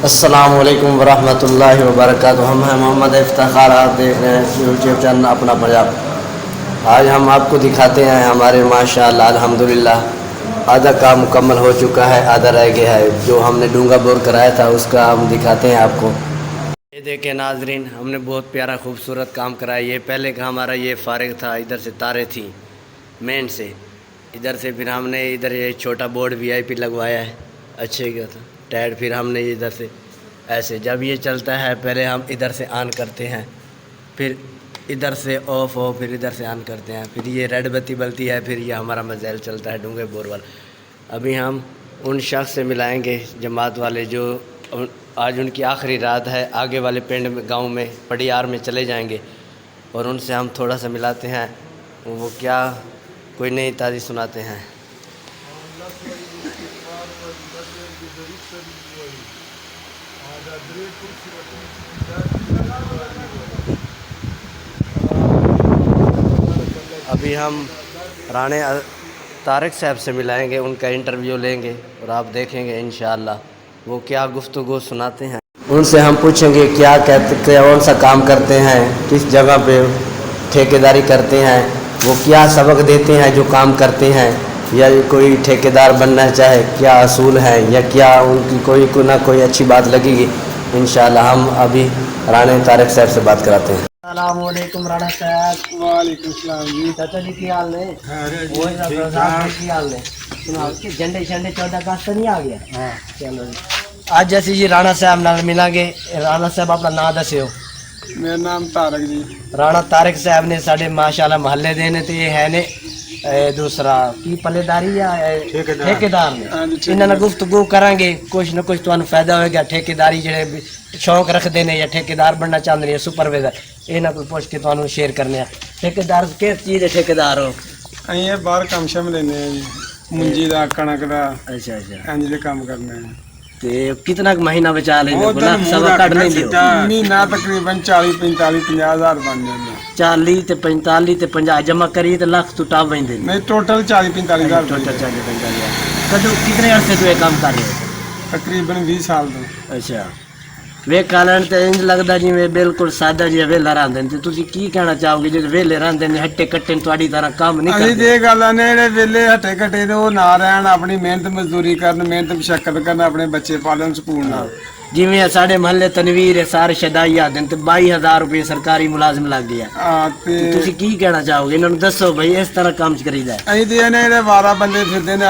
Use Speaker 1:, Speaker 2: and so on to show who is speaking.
Speaker 1: السلام علیکم ورحمۃ اللہ وبرکاتہ۔ ہم ہیں محمد افتخار، آپ دیکھ رہے ہیں یوٹیوب چینل اپنا پنجاب۔ آج ہم آپ کو دکھاتے ہیں ہمارے ماشاءاللہ الحمدللہ آدھا کام مکمل ہو چکا ہے، آدھا رہ گیا ہے۔ جو ہم نے ڈونگا بور کرایا تھا اس کا ہم دکھاتے ہیں آپ کو۔ یہ دیکھیں ناظرین، ہم نے بہت پیارا خوبصورت کام کرایا۔ یہ پہلے کا ہمارا یہ فارغ تھا، ادھر سے تاریں تھیں مین سے، ادھر سے پھر ہم نے ادھر یہ چھوٹا بورڈ وی آئی پی لگوایا ہے، اچھے کیا تھا ٹائر۔ پھر ہم نے ادھر سے ایسے جب یہ چلتا ہے پہلے ہم ادھر سے آن کرتے ہیں، پھر ادھر سے آف ہو، پھر ادھر سے آن کرتے ہیں، پھر یہ ریڈ بتی بلتی ہے، پھر یہ ہمارا مزیل چلتا ہے ڈونگے بور والا۔ ابھی ہم ان شخص سے ملائیں گے جماعت والے جو آج ان کی آخری رات ہے، آگے والے پنڈ میں گاؤں میں پڑیار میں چلے جائیں گے، اور ان سے ہم تھوڑا سا ملاتے ہیں، وہ کیا کوئی نئی تازی سناتے ہیں۔ ابھی ہم رانے طارق صاحب سے ملائیں گے، ان کا انٹرویو لیں گے، اور آپ دیکھیں گے انشاءاللہ وہ کیا گفتگو سناتے ہیں۔ ان سے ہم پوچھیں گے کیا کہتے، کون سا کام کرتے ہیں، کس جگہ پہ ٹھیکیداری کرتے ہیں، وہ کیا سبق دیتے ہیں جو کام کرتے ہیں، یا کوئی ٹھیکیدار بننا چاہے کیا اصول ہیں، یا کیا ان کی کوئی نہ کوئی اچھی بات لگے گی انشاءاللہ۔ ہم ابھی رانے طارق صاحب سے بات کراتے ہیں۔ السلام علیکم رانا صاحب۔
Speaker 2: وعلیکم السلام جی۔
Speaker 1: چاچا جی کی حال ہے؟ کی حال ہے؟ جھنڈے شنڈے 14 اگست نہیں آ گیا؟ چلو جی، آج جیسے جی رانا صاحب نال ملیں گے۔ رانا صاحب اپنا نام دسیو۔
Speaker 2: میرا نام طارق جی۔
Speaker 1: رانا طارق صاحب نے ساڈے ماشاءاللہ محلے دے نے تے یہ ہے نے دوسرا کی پلےداری یا ٹھیکیدار نے۔ انہاں نال گفتگو کریں گے، کچھ نہ کچھ تانوں فائدہ ہوئے گا۔ ٹھیکیداری جڑے شوق رکھتے ہیں یا ٹھیکیدار بننا چاہتے ہیں یا سپروائزر، یہاں کو پوچھ کے تمہیں شیئر کرنے ہیں۔ ٹھیکیدار کس چیز کے ٹھیکیدار ہو؟
Speaker 2: یہ باہر کام شم لینے ہیں جی، منجی دا کنک دا،
Speaker 1: اچھا اچھا،
Speaker 2: انج دے کام کرنے ہیں۔
Speaker 1: تے کتنا مہینہ بچا لیں گے؟ لاکھ سوا کٹ لیں گے؟
Speaker 2: مہینہ تقریباً 40 45 50 ہزار بن جاتا۔
Speaker 1: 40 تے 45 تے 50 جمع کری تے لاکھ تو ٹاپ ویندے
Speaker 2: نہیں، ٹوٹل 40 45 ہزار۔
Speaker 1: ٹوٹل 40 45 ہزار۔ کدو کتنے عرصے تو یہ کام کر رہے ہو؟
Speaker 2: تقریباً 20 سال تو۔
Speaker 1: اچھا، وے کالن تے انج لگدا جویں بالکل سادہ جہا ویلا رہندے تے تسی کی کہنا چاہو گے جے ویلے رہندے نے ہٹے کٹے تہاڈی طرح کام نہیں
Speaker 2: اسی
Speaker 1: کردے؟
Speaker 2: یہ گل نے جڑے ویلے ہٹے کٹے تے وہ نہ رہن، اپنی محنت مزدوری کرن، محنت مشقت کرن، اپنے بچے پالن سکون نال۔
Speaker 1: جویں ساڈے محلے تنویر ہے سارے شدائی آدن تے 22,000 روپے سرکاری ملازم لگ گیا، تسی کی کہنا چاہو گے؟ انہاں نوں دسو بھائی اس طرح کام کریدا ہے۔
Speaker 2: اسی تے نے وارا بندے پھردے نے۔